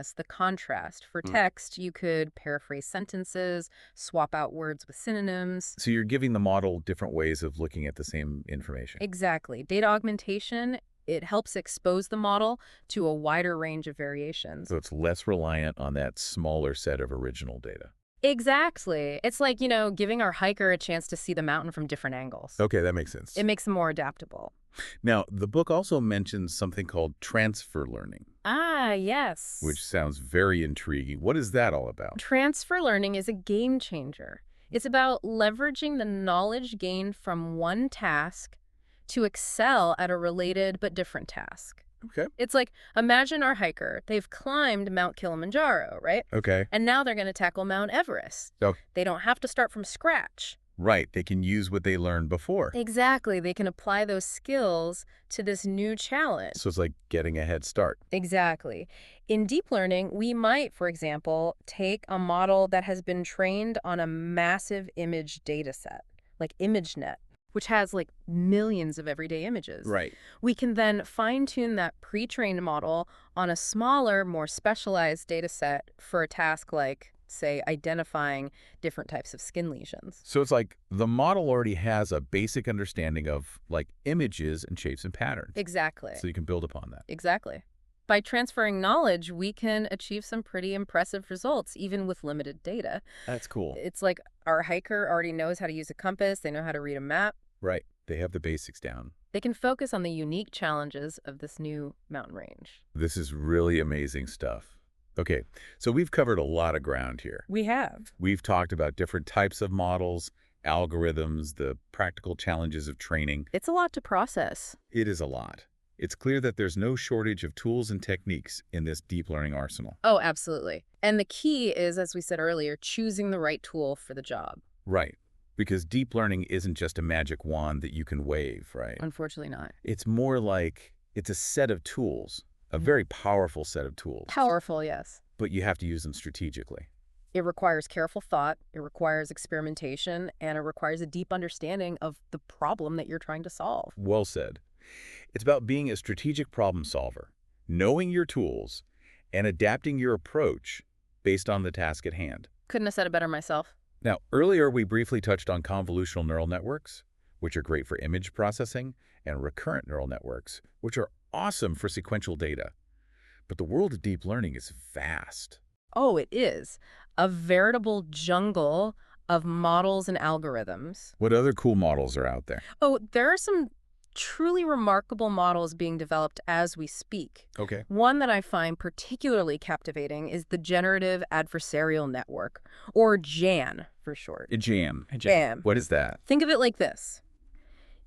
sharpness, the contrast. For text, you could paraphrase sentences, swap out words with synonyms. So you're giving the model different ways of looking at the same information. Exactly. Data augmentation, it helps expose the model to a wider range of variations. So it's less reliant on that smaller set of original data. Exactly. It's like, giving our hiker a chance to see the mountain from different angles. Okay, that makes sense. It makes them more adaptable. Now, the book also mentions something called transfer learning. Ah, yes. Which sounds very intriguing. What is that all about? Transfer learning is a game changer. It's about leveraging the knowledge gained from one task to excel at a related but different task. Okay. It's like, imagine our hiker. They've climbed Mount Kilimanjaro, right? Okay. And now they're going to tackle Mount Everest. So, They don't have to start from scratch. right. They can use what they learned before. Exactly. They can apply those skills to this new challenge. So it's like getting a head start. Exactly. In deep learning, we might, for example, take a model that has been trained on a massive image data set, like ImageNet, which has like millions of everyday images. Right. We can then fine-tune that pre-trained model on a smaller, more specialized data set for a task like, say, identifying different types of skin lesions. So it's like the model already has a basic understanding of like images and shapes and patterns. Exactly. So you can build upon that. Exactly. By transferring knowledge, we can achieve some pretty impressive results, even with limited data. That's cool. It's like our hiker already knows how to use a compass. They know how to read a map. Right. They have the basics down. They can focus on the unique challenges of this new mountain range. This is really amazing stuff. Okay, so we've covered a lot of ground here. We have. We've talked about different types of models, algorithms, the practical challenges of training. It's a lot to process. It is a lot. It's clear that there's no shortage of tools and techniques in this deep learning arsenal. Oh, absolutely. And the key is, as we said earlier, choosing the right tool for the job. Right, because deep learning isn't just a magic wand that you can wave, right? Unfortunately not. It's more like it's a set of tools, a very powerful set of tools. Powerful, yes. But you have to use them strategically. It requires careful thought, it requires experimentation, and it requires a deep understanding of the problem that you're trying to solve. Well said. It's about being a strategic problem solver, knowing your tools, and adapting your approach based on the task at hand. Couldn't have said it better myself. Now, earlier we briefly touched on convolutional neural networks, which are great for image processing, and recurrent neural networks, which are awesome for sequential data. But the world of deep learning is vast. Oh, it is. A veritable jungle of models and algorithms. What other cool models are out there? Oh, there are some truly remarkable models being developed as we speak. Okay. One that I find particularly captivating is the Generative Adversarial Network, or GAN for short. JAM. GAN. What is that? Think of it like this.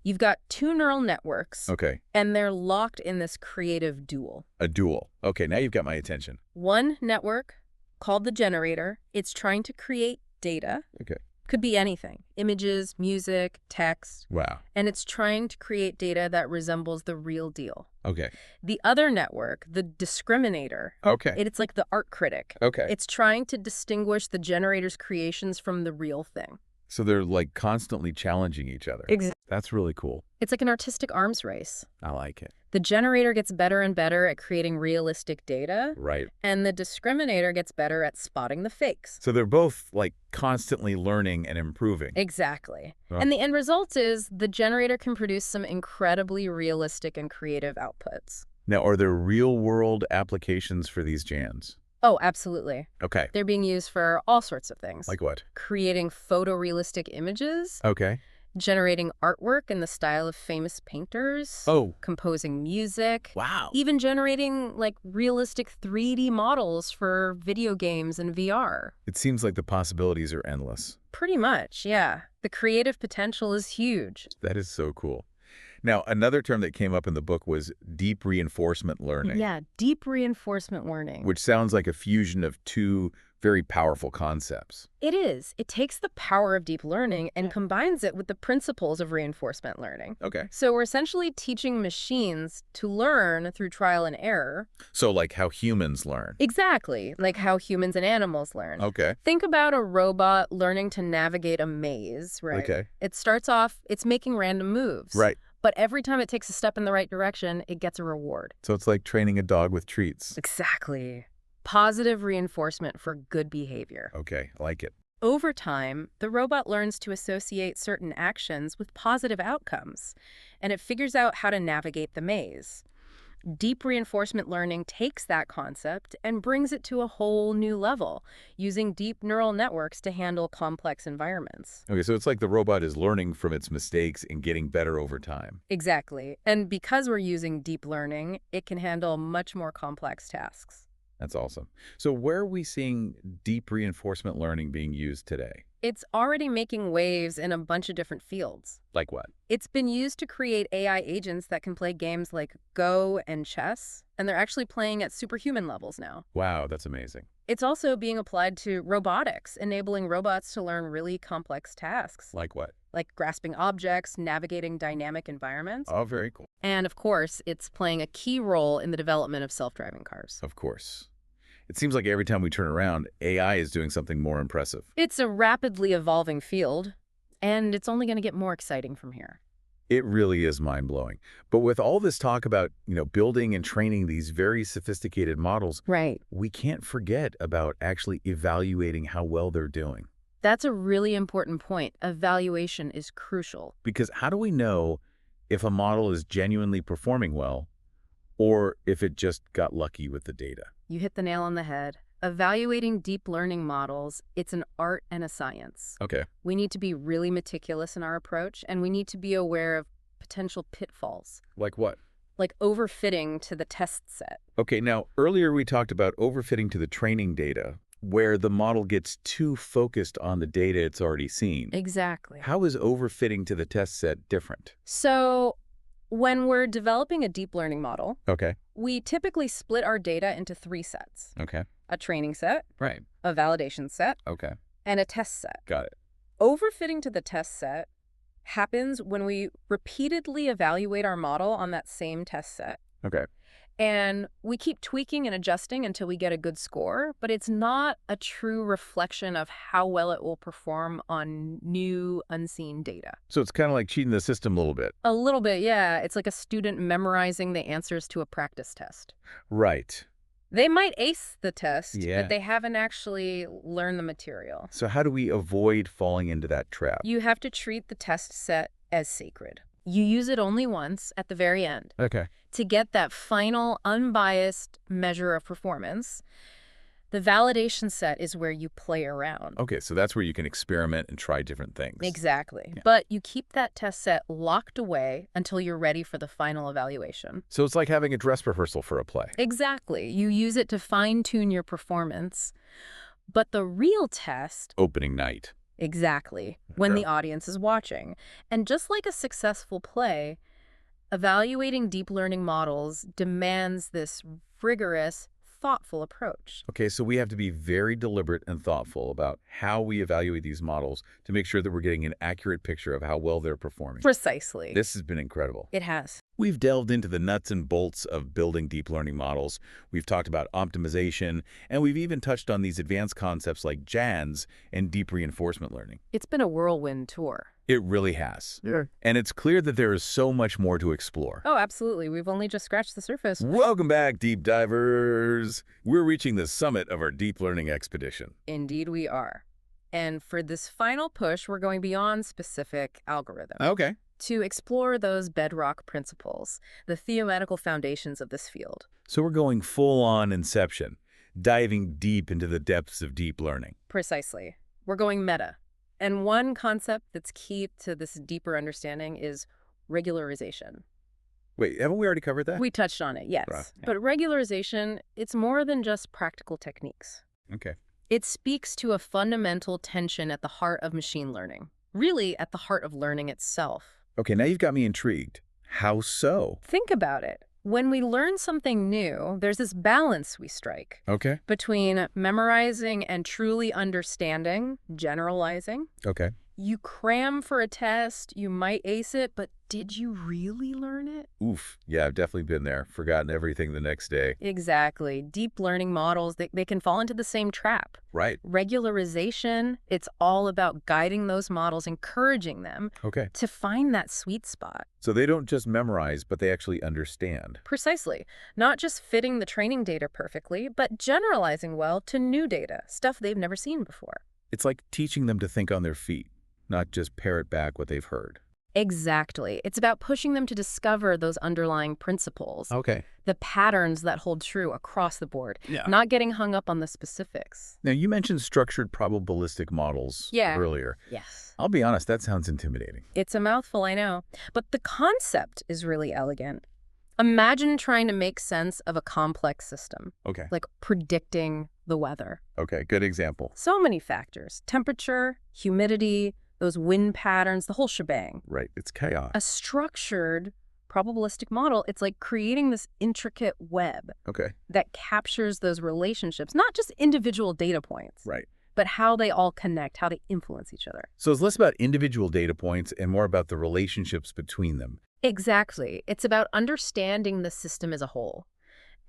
You've got two neural networks, Okay. and they're locked in this creative duel. A duel. Okay, now you've got my attention. One network, called the generator, it's trying to create data. Okay. Could be anything. Images, music, text. Wow. And it's trying to create data that resembles the real deal. Okay. The other network, the discriminator, Okay. it's like the art critic. Okay. It's trying to distinguish the generator's creations from the real thing. So they're like constantly challenging each other. Exactly. That's really cool. It's like an artistic arms race. I like it. The generator gets better and better at creating realistic data, Right. and the discriminator gets better at spotting the fakes. So they're both like constantly learning and improving. Exactly. Huh. And the end result is the generator can produce some incredibly realistic and creative outputs. Now, are there real-world applications for these GANs? Oh, absolutely. Okay. They're being used for all sorts of things. Like what? Creating photorealistic images, Okay. generating artwork in the style of famous painters, Oh. composing music, Wow. even generating like realistic 3D models for video games and VR. It seems like the possibilities are endless. Pretty much, yeah. The creative potential is huge. That is so cool. Now, another term that came up in the book was deep reinforcement learning. Yeah, deep reinforcement learning. Which sounds like a fusion of two very powerful concepts. It is. It takes the power of deep learning and combines it with the principles of reinforcement learning. Okay. So we're essentially teaching machines to learn through trial and error. So like how humans learn. Exactly, like how humans and animals learn. Okay. Think about a robot learning to navigate a maze, right? Okay. It starts off, it's making random moves. Right. But every time it takes a step in the right direction, it gets a reward. So it's like training a dog with treats. Exactly. Positive reinforcement for good behavior. Okay, I like it. Over time, the robot learns to associate certain actions with positive outcomes, and it figures out how to navigate the maze. Deep reinforcement learning takes that concept and brings it to a whole new level, using deep neural networks to handle complex environments. Okay, so it's like the robot is learning from its mistakes and getting better over time. Exactly. And because we're using deep learning, it can handle much more complex tasks. That's awesome. So where are we seeing deep reinforcement learning being used today? It's already making waves in a bunch of different fields. Like what? It's been used to create AI agents that can play games like Go and chess, and they're actually playing at superhuman levels now. Wow, that's amazing. It's also being applied to robotics, enabling robots to learn really complex tasks, Like what? like grasping objects, navigating dynamic environments. Oh, very cool. And of course, it's playing a key role in the development of self-driving cars. Of course. It seems like every time we turn around, AI is doing something more impressive. It's a rapidly evolving field, and it's only going to get more exciting from here. It really is mind-blowing. But with all this talk about, building and training these very sophisticated models, Right. we can't forget about actually evaluating how well they're doing. That's a really important point. Evaluation is crucial. Because how do we know if a model is genuinely performing well or if it just got lucky with the data? You hit the nail on the head. Evaluating deep learning models, it's an art and a science. Okay. We need to be really meticulous in our approach, and we need to be aware of potential pitfalls, Like what? like overfitting to the test set. Okay, now earlier we talked about overfitting to the training data, where the model gets too focused on the data it's already seen. Exactly. How is overfitting to the test set different? So when we're developing a deep learning model, Okay. we typically split our data into 3 sets. Okay. A training set, Right. a validation set, Okay. and a test set. Got it. Overfitting to the test set happens when we repeatedly evaluate our model on that same test set. Okay. And we keep tweaking and adjusting until we get a good score, but it's not a true reflection of how well it will perform on new, unseen data. So it's kind of like cheating the system a little bit. A little bit, yeah. It's like a student memorizing the answers to a practice test. Right. They might ace the test, Yeah. but they haven't actually learned the material. So how do we avoid falling into that trap? You have to treat the test set as sacred. You use it only once at the very end Okay. to get that final, unbiased measure of performance. The validation set is where you play around. Okay, so that's where you can experiment and try different things. Exactly. Yeah. But you keep that test set locked away until you're ready for the final evaluation. So it's like having a dress rehearsal for a play. Exactly. You use it to fine-tune your performance. But the real test, Opening night. exactly, when Yeah. the audience is watching. And just like a successful play, evaluating deep learning models demands this rigorous, thoughtful approach. Okay, so we have to be very deliberate and thoughtful about how we evaluate these models to make sure that we're getting an accurate picture of how well they're performing. Precisely. This has been incredible. It has. We've delved into the nuts and bolts of building deep learning models. We've talked about optimization, and we've even touched on these advanced concepts like GANs and deep reinforcement learning. It's been a whirlwind tour. It really has. Yeah. And it's clear that there is so much more to explore. Oh, absolutely. We've only just scratched the surface. Welcome back, deep divers. We're reaching the summit of our deep learning expedition. Indeed we are. And for this final push, we're going beyond specific algorithms Okay. to explore those bedrock principles, the theoretical foundations of this field. So we're going full-on Inception, diving deep into the depths of deep learning. Precisely. We're going meta. And one concept that's key to this deeper understanding is regularization. Wait, haven't we already covered that? We touched on it, yes. Right. But regularization, it's more than just practical techniques. Okay. It speaks to a fundamental tension at the heart of machine learning, really at the heart of learning itself. Okay, now you've got me intrigued. How so? Think about it. When we learn something new, there's this balance we strike Okay. between memorizing and truly understanding, generalizing, Okay. You cram for a test, you might ace it, but did you really learn it? Oof. Yeah, I've definitely been there. Forgotten everything the next day. Exactly. Deep learning models, they can fall into the same trap. Right. Regularization, it's all about guiding those models, encouraging them Okay. to find that sweet spot. So they don't just memorize, but they actually understand. Precisely. Not just fitting the training data perfectly, but generalizing well to new data, stuff they've never seen before. It's like teaching them to think on their feet, not just parrot back what they've heard. Exactly. It's about pushing them to discover those underlying principles, Okay. the patterns that hold true across the board, Yeah. not getting hung up on the specifics. Now, you mentioned structured probabilistic models Yeah. earlier. Yes. I'll be honest, that sounds intimidating. It's a mouthful, I know. But the concept is really elegant. Imagine trying to make sense of a complex system, Okay. like predicting the weather. Okay, good example. So many factors: temperature, humidity, those wind patterns, the whole shebang. Right, it's chaos. A structured probabilistic model, it's like creating this intricate web Okay, that captures those relationships, not just individual data points, right. but how they all connect, how they influence each other. So it's less about individual data points and more about the relationships between them. Exactly. It's about understanding the system as a whole.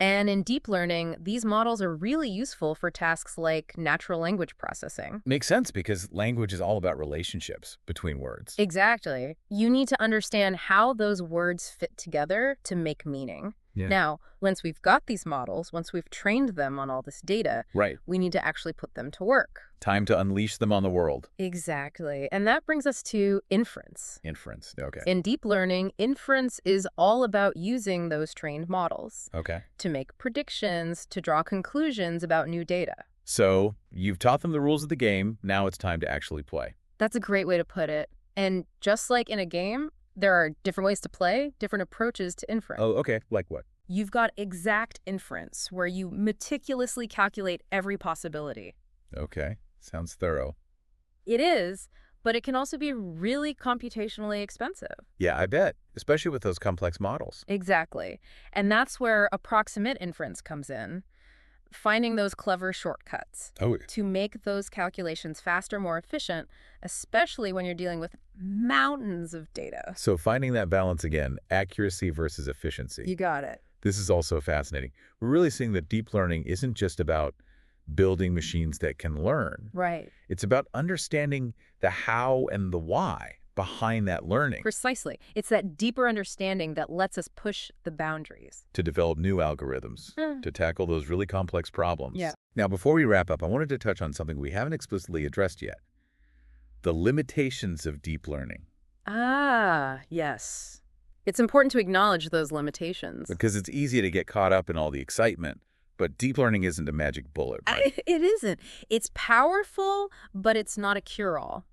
And in deep learning, these models are really useful for tasks like natural language processing. Makes sense because language is all about relationships between words. Exactly. You need to understand how those words fit together to make meaning. Yeah. Now, once we've got these models, once we've trained them on all this data, Right. we need to actually put them to work. Time to unleash them on the world. Exactly. And that brings us to inference. Inference. Okay. In deep learning, inference is all about using those trained models Okay. to make predictions, to draw conclusions about new data. So you've taught them the rules of the game. Now it's time to actually play. That's a great way to put it. And just like in a game, there are different ways to play, different approaches to inference. Oh, okay. Like what? You've got exact inference, where you meticulously calculate every possibility. Okay. Sounds thorough. It is, but it can also be really computationally expensive. Yeah, I bet. Especially with those complex models. Exactly. And that's where approximate inference comes in. Finding those clever shortcuts Oh, to make those calculations faster, more efficient, especially when you're dealing with mountains of data. so finding that balance again, accuracy versus efficiency. You got it. This is also fascinating. We're really seeing that deep learning isn't just about building machines that can learn. Right. It's about understanding the how and the why behind that learning Precisely. It's that deeper understanding that lets us push the boundaries. to develop new algorithms Hmm. to tackle those really complex problems. Yeah. Now, before we wrap up, I wanted to touch on something we haven't explicitly addressed yet. The limitations of deep learning. Ah, yes. It's important to acknowledge those limitations. Because it's easy to get caught up in all the excitement, but deep learning isn't a magic bullet, right? It isn't. It's powerful, but it's not a cure-all.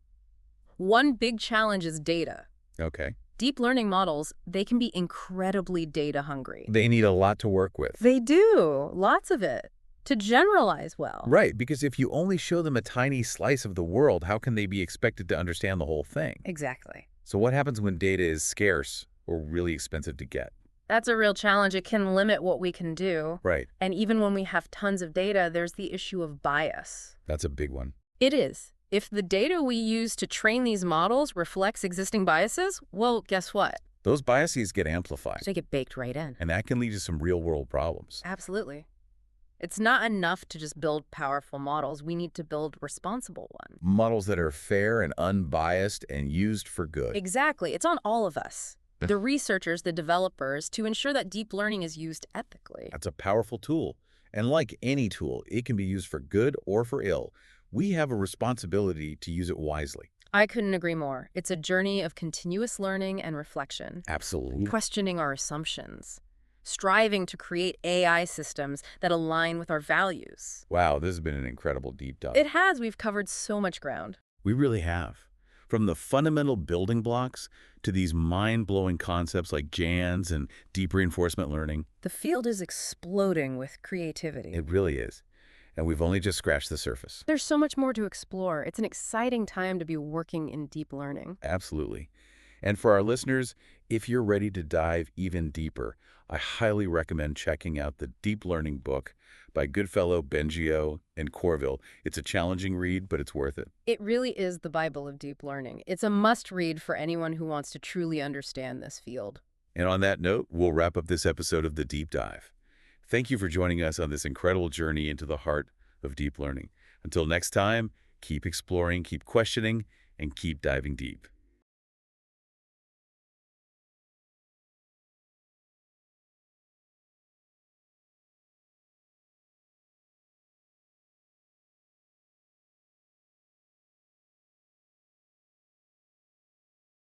One big challenge is data. Okay. Deep learning models, they can be incredibly data hungry. They need a lot to work with. They do, lots of it, to generalize well. Right, because if you only show them a tiny slice of the world, how can they be expected to understand the whole thing? Exactly. So what happens when data is scarce or really expensive to get? That's a real challenge. It can limit what we can do. Right. And even when we have tons of data, there's the issue of bias. That's a big one. It is. If the data we use to train these models reflects existing biases, well, guess what? Those biases get amplified, They get baked right in. and that can lead to some real-world problems. Absolutely. It's not enough to just build powerful models. We need to build responsible ones. Models that are fair and unbiased and used for good. Exactly. It's on all of us, the researchers, the developers, to ensure that deep learning is used ethically. That's a powerful tool. And like any tool, it can be used for good or for ill. We have a responsibility to use it wisely. I couldn't agree more. It's a journey of continuous learning and reflection, Absolutely. questioning our assumptions, striving to create AI systems that align with our values. Wow, this has been an incredible deep dive. It has. We've covered so much ground. We really have. From the fundamental building blocks to these mind-blowing concepts like GANs and deep reinforcement learning. The field is exploding with creativity. It really is. And we've only just scratched the surface. There's so much more to explore. It's an exciting time to be working in deep learning. Absolutely. And for our listeners, if you're ready to dive even deeper, I highly recommend checking out the Deep Learning book by Goodfellow, Bengio, and Courville. It's a challenging read, but it's worth it. It really is the Bible of deep learning. It's a must-read for anyone who wants to truly understand this field. And on that note, we'll wrap up this episode of The Deep Dive. Thank you for joining us on this incredible journey into the heart of deep learning. Until next time, keep exploring, keep questioning, and keep diving deep.